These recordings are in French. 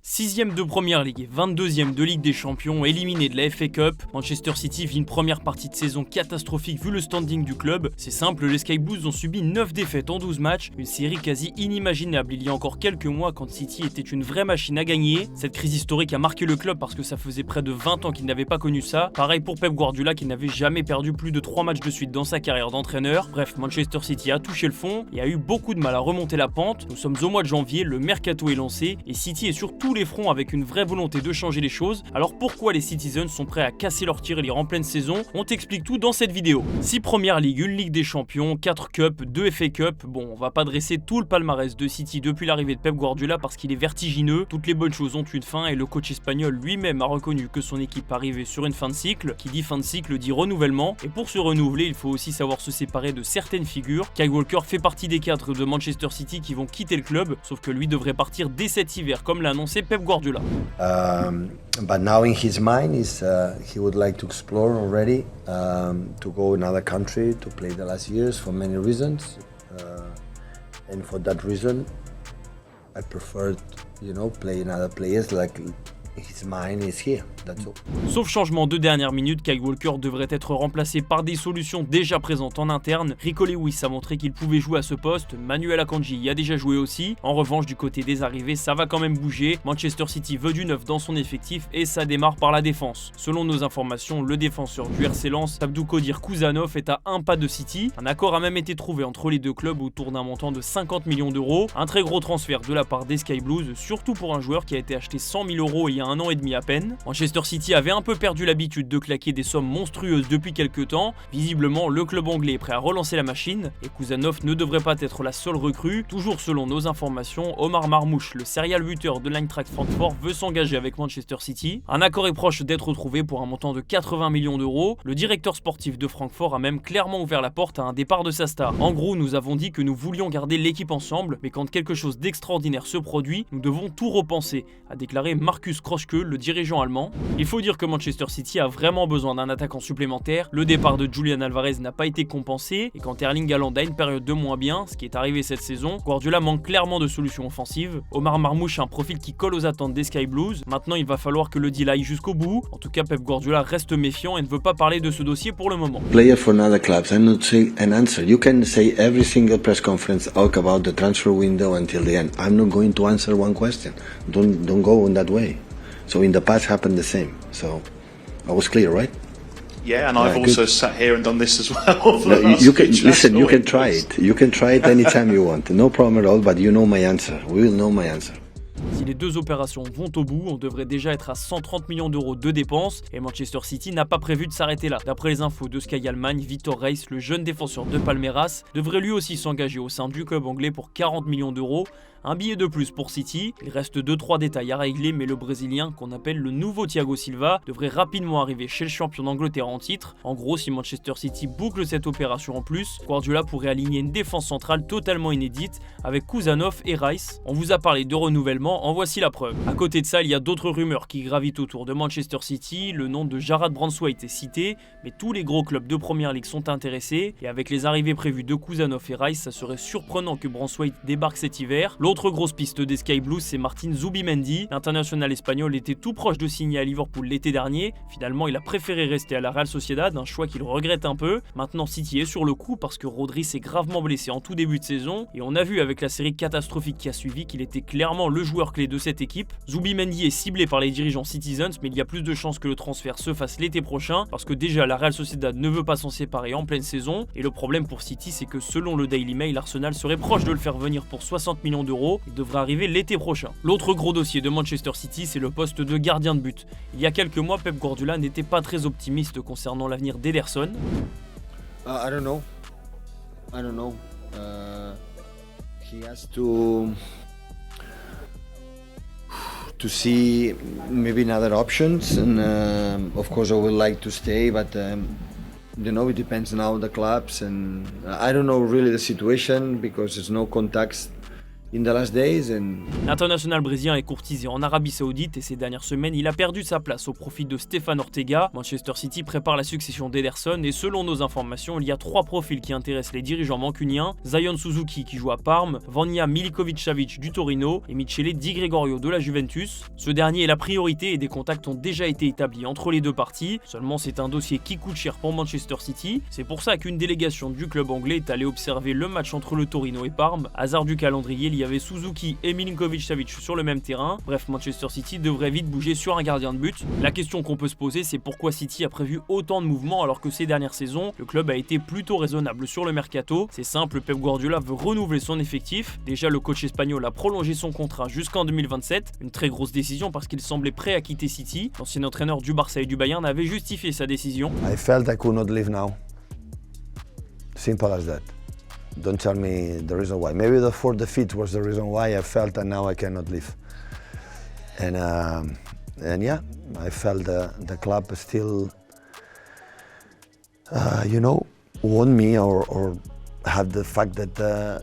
6ème de Première Ligue et 22ème de Ligue des Champions, éliminé de la FA Cup, Manchester City vit une première partie de saison catastrophique vu le standing du club. C'est simple, les Sky Blues ont subi 9 défaites en 12 matchs, une série quasi inimaginable il y a encore quelques mois quand City était une vraie machine à gagner. Cette crise historique a marqué le club parce que ça faisait près de 20 ans qu'il n'avait pas connu ça. Pareil pour Pep Guardiola qui n'avait jamais perdu plus de 3 matchs de suite dans sa carrière d'entraîneur. Bref, Manchester City a touché le fond et a eu beaucoup de mal à remonter la pente. Nous sommes au mois de janvier, le mercato est lancé et City est sur tous les fronts avec une vraie volonté de changer les choses. Alors pourquoi les Citizens sont prêts à casser leur tirelire en pleine saison? On t'explique tout dans cette vidéo. 6 Première Ligue, une Ligue des Champions, 4 Cups, 2 FA Cup. Bon, on va pas dresser tout le palmarès de City depuis l'arrivée de Pep Guardiola parce qu'il est vertigineux. Toutes les bonnes choses ont une fin et le coach espagnol lui-même a reconnu que son équipe arrivait sur une fin de cycle. Qui dit fin de cycle dit renouvellement. Et pour se renouveler, il faut aussi savoir se séparer de certaines figures. Kyle Walker fait partie des 4 de Manchester City qui vont quitter le club, sauf que lui devrait partir dès cet hiver comme l'a annoncé Pep Guardiola. But now in his mind is he would like to explore already, to go another country to play the last years for many reasons, and for that reason, I prefer, play another players like his mind is here. That's all. Sauf changement de dernière minute, Kyle Walker devrait être remplacé par des solutions déjà présentes en interne. Rico Lewis a montré qu'il pouvait jouer à ce poste, Manuel Akanji y a déjà joué aussi. En revanche, du côté des arrivées, ça va quand même bouger. Manchester City veut du neuf dans son effectif et ça démarre par la défense. Selon nos informations, le défenseur du RC Lens, Abdoukodir Kouzanov, est à un pas de City. Un accord a même été trouvé entre les deux clubs autour d'un montant de 50 millions d'euros. Un très gros transfert de la part des Sky Blues, surtout pour un joueur qui a été acheté 100 000 euros il y a 1 an et demi à peine. Manchester City avait un peu perdu l'habitude de claquer des sommes monstrueuses depuis quelques temps. Visiblement, le club anglais est prêt à relancer la machine et Kouzanov ne devrait pas être la seule recrue. Toujours selon nos informations, Omar Marmouche, le serial buteur de l'Eintracht Francfort, veut s'engager avec Manchester City. Un accord est proche d'être trouvé pour un montant de 80 millions d'euros. Le directeur sportif de Francfort a même clairement ouvert la porte à un départ de sa star. En gros, nous avons dit que nous voulions garder l'équipe ensemble, mais quand quelque chose d'extraordinaire se produit, nous devons tout repenser, a déclaré Markus Krösche, le dirigeant allemand. Il faut dire que Manchester City a vraiment besoin d'un attaquant supplémentaire. Le départ de Julian Alvarez n'a pas été compensé et quand Erling Haaland a une période de moins bien, ce qui est arrivé cette saison, Guardiola manque clairement de solutions offensives. Omar Marmouche a un profil qui colle aux attentes des Sky Blues. Maintenant, il va falloir que le deal aille jusqu'au bout. En tout cas, Pep Guardiola reste méfiant et ne veut pas parler de ce dossier pour le moment. Player for another clubs, I'm not saying an answer. You can say every single press conference talk about the transfer window until the end. I'm not going to answer one question. Don't go in that way. So in the past happened the same. So I was clear, right? Yeah, and I've also sat here and done this as well. You can listen. You can try it. You can try it anytime you want. No problem at all. But you know my answer. We will know my answer. Si les deux opérations vont au bout, on devrait déjà être à 130 millions d'euros de dépenses et Manchester City n'a pas prévu de s'arrêter là. D'après les infos de Sky Allemagne, Vitor Reis, le jeune défenseur de Palmeiras, devrait lui aussi s'engager au sein du club anglais pour 40 millions d'euros. Un billet de plus pour City, il reste 2-3 détails à régler mais le Brésilien, qu'on appelle le nouveau Thiago Silva, devrait rapidement arriver chez le champion d'Angleterre en titre. En gros, si Manchester City boucle cette opération en plus, Guardiola pourrait aligner une défense centrale totalement inédite avec Kouzanov et Rice. On vous a parlé de renouvellement, en voici la preuve. À côté de ça, il y a d'autres rumeurs qui gravitent autour de Manchester City, le nom de Jarrad Branthwaite est cité, mais tous les gros clubs de Première Ligue sont intéressés et avec les arrivées prévues de Kouzanov et Rice, ça serait surprenant que Branthwaite débarque cet hiver. L'autre grosse piste des Sky Blues, c'est Martin Zubimendi. L'international espagnol était tout proche de signer à Liverpool l'été dernier. Finalement, il a préféré rester à la Real Sociedad, un choix qu'il regrette un peu. Maintenant, City est sur le coup parce que Rodri s'est gravement blessé en tout début de saison. Et on a vu avec la série catastrophique qui a suivi qu'il était clairement le joueur clé de cette équipe. Zubimendi est ciblé par les dirigeants Citizens, mais il y a plus de chances que le transfert se fasse l'été prochain parce que déjà la Real Sociedad ne veut pas s'en séparer en pleine saison. Et le problème pour City, c'est que selon le Daily Mail, Arsenal serait proche de le faire venir pour 60 millions d'euros. Il devrait arriver l'été prochain. L'autre gros dossier de Manchester City, c'est le poste de gardien de but. Il y a quelques mois, Pep Guardiola n'était pas très optimiste concernant l'avenir d'Ederson. I don't know. He has to see maybe another options, and of course I would like to stay, but it depends now on the clubs, and I don't know really the situation because there's no contacts in the last days. And L'international brésilien est courtisé en Arabie Saoudite et ces dernières semaines, il a perdu sa place au profit de Stéphane Ortega. Manchester City prépare la succession d'Ederson et selon nos informations, il y a 3 profils qui intéressent les dirigeants mancuniens: Zion Suzuki qui joue à Parme, Vanja Milinkovic-Savic du Torino et Michele Di Gregorio de la Juventus. Ce dernier est la priorité et des contacts ont déjà été établis entre les deux parties. Seulement, c'est un dossier qui coûte cher pour Manchester City. C'est pour ça qu'une délégation du club anglais est allée observer le match entre le Torino et Parme. Hasard du calendrier, il y avait Suzuki et Milinkovic-Savic sur le même terrain. Bref, Manchester City devrait vite bouger sur un gardien de but. La question qu'on peut se poser, c'est pourquoi City a prévu autant de mouvements alors que ces dernières saisons, le club a été plutôt raisonnable sur le mercato. C'est simple, Pep Guardiola veut renouveler son effectif. Déjà, le coach espagnol a prolongé son contrat jusqu'en 2027. Une très grosse décision parce qu'il semblait prêt à quitter City. L'ancien entraîneur du Barça et du Bayern avait justifié sa décision. I felt I could not leave now. Simple as that. Don't tell me the reason why. Maybe the fourth defeat was the reason why I felt that now I cannot leave. And yeah, I felt the club still, want me or have the fact that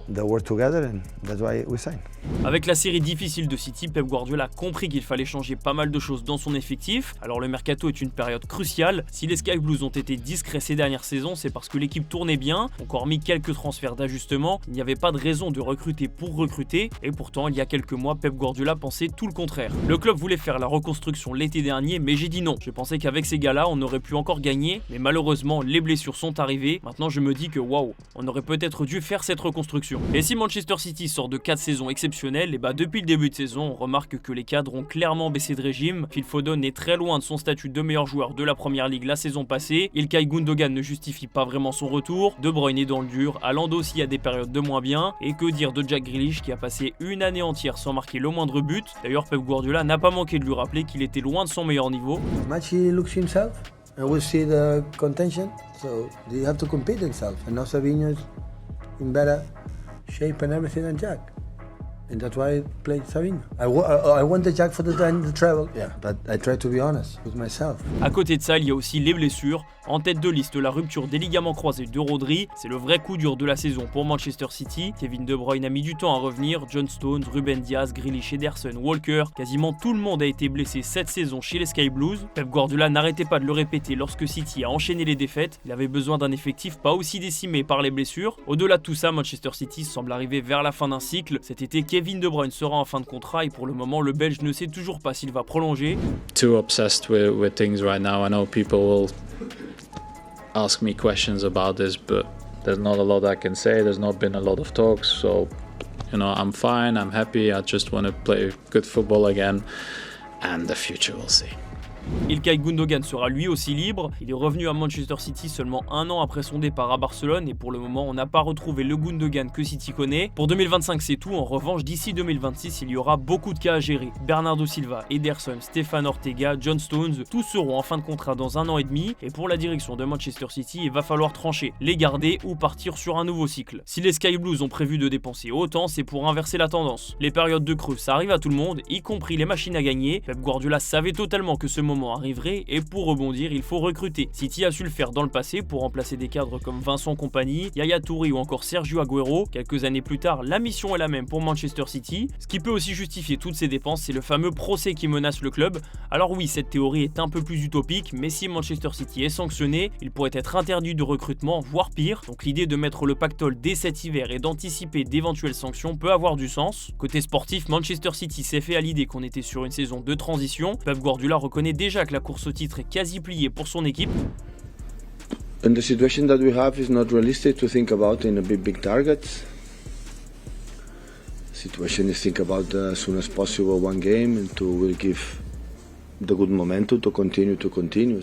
they were together, and that's why we signed. Avec la série difficile de City, Pep Guardiola a compris qu'il fallait changer pas mal de choses dans son effectif. Alors le mercato est une période cruciale. Si les Sky Blues ont été discrets ces dernières saisons, c'est parce que l'équipe tournait bien. Encore mis quelques transferts d'ajustement, il n'y avait pas de raison de recruter pour recruter. Et pourtant, il y a quelques mois, Pep Guardiola pensait tout le contraire. Le club voulait faire la reconstruction l'été dernier, mais j'ai dit non. Je pensais qu'avec ces gars-là, on aurait pu encore gagner. Mais malheureusement, les blessures sont arrivées. Maintenant, je me dis que waouh, on aurait peut-être dû faire cette reconstruction. Et si Manchester City sort de 4 saisons exceptionnelles, et depuis le début de saison, on remarque que les cadres ont clairement baissé de régime. Phil Foden est très loin de son statut de meilleur joueur de la première ligue la saison passée. Ilkay Gundogan ne justifie pas vraiment son retour. De Bruyne est dans le dur. Haaland aussi a des périodes de moins bien. Et que dire de Jack Grealish qui a passé une année entière sans marquer le moindre but. D'ailleurs, Pep Guardiola n'a pas manqué de lui rappeler qu'il était loin de son meilleur niveau. Match he looks himself, and we see the contention. So they have to compete themselves. And now Savinho is in better shape and everything than Jack. And that's why I played Savinho. I wanted Jack for the travel. Yeah, but I try to be honest with myself. À côté de ça, il y a aussi les blessures. En tête de liste, la rupture des ligaments croisés de Rodri. C'est le vrai coup dur de la saison pour Manchester City. Kevin De Bruyne a mis du temps à revenir. John Stones, Ruben Dias, Grealish, Ederson, Walker. Quasiment tout le monde a été blessé cette saison chez les Sky Blues. Pep Guardiola n'arrêtait pas de le répéter lorsque City a enchaîné les défaites. Il avait besoin d'un effectif pas aussi décimé par les blessures. Au-delà de tout ça, Manchester City semble arriver vers la fin d'un cycle. Cet été, Kevin De Bruyne sera en fin de contrat et pour le moment, le Belge ne sait toujours pas s'il va prolonger. Too obsessed with things right now. I know people will ask me questions about this, but there's not a lot I can say. There's not been a lot of talks, so I'm fine, I'm happy. I just want to play good football again, and the future we'll see. Ilkay Gundogan sera lui aussi libre. Il est revenu à Manchester City seulement un an après son départ à Barcelone et pour le moment on n'a pas retrouvé le Gundogan que City connaît. Pour 2025 c'est tout, en revanche d'ici 2026 il y aura beaucoup de cas à gérer. Bernardo Silva, Ederson, Stéphane Ortega, John Stones, tous seront en fin de contrat dans 1 an et demi et pour la direction de Manchester City il va falloir trancher, les garder ou partir sur un nouveau cycle. Si les Sky Blues ont prévu de dépenser autant, c'est pour inverser la tendance. Les périodes de creux ça arrive à tout le monde, y compris les machines à gagner. Pep Guardiola savait totalement que ce moment arriverait et pour rebondir il faut recruter. City a su le faire dans le passé pour remplacer des cadres comme Vincent Kompany, Yaya Touré ou encore Sergio Agüero. Quelques années plus tard, la mission est la même pour Manchester City. Ce qui peut aussi justifier toutes ces dépenses, c'est le fameux procès qui menace le club. Alors oui, cette théorie est un peu plus utopique, mais si Manchester City est sanctionné, il pourrait être interdit de recrutement, voire pire. Donc l'idée de mettre le pactole dès cet hiver et d'anticiper d'éventuelles sanctions peut avoir du sens. Côté sportif, Manchester City s'est fait à l'idée qu'on était sur une saison de transition. Pep Guardiola reconnaît déjà que la course au titre est quasi pliée pour son équipe. And the situation that we have is not realistic to think about in a big targets. Situation is think about as soon as possible one game and to will give the good momentum to continue,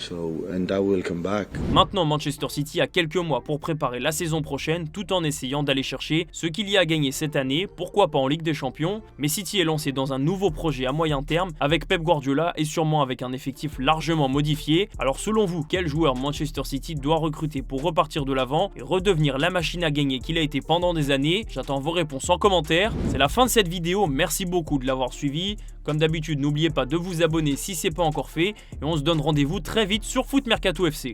so and that will come back. Maintenant, Manchester City a quelques mois pour préparer la saison prochaine tout en essayant d'aller chercher ce qu'il y a à gagner cette année, pourquoi pas en Ligue des Champions, mais City est lancé dans un nouveau projet à moyen terme avec Pep Guardiola et sûrement avec un effectif largement modifié. Alors selon vous, quel joueur Manchester City doit recruter pour repartir de l'avant et redevenir la machine à gagner qu'il a été pendant des années? J'attends vos réponses en commentaire. C'est la fin de cette vidéo, merci beaucoup de l'avoir suivi. Comme d'habitude, n'oubliez pas de vous abonner si c'est pas encore fait et on se donne rendez-vous très vite sur Foot Mercato FC.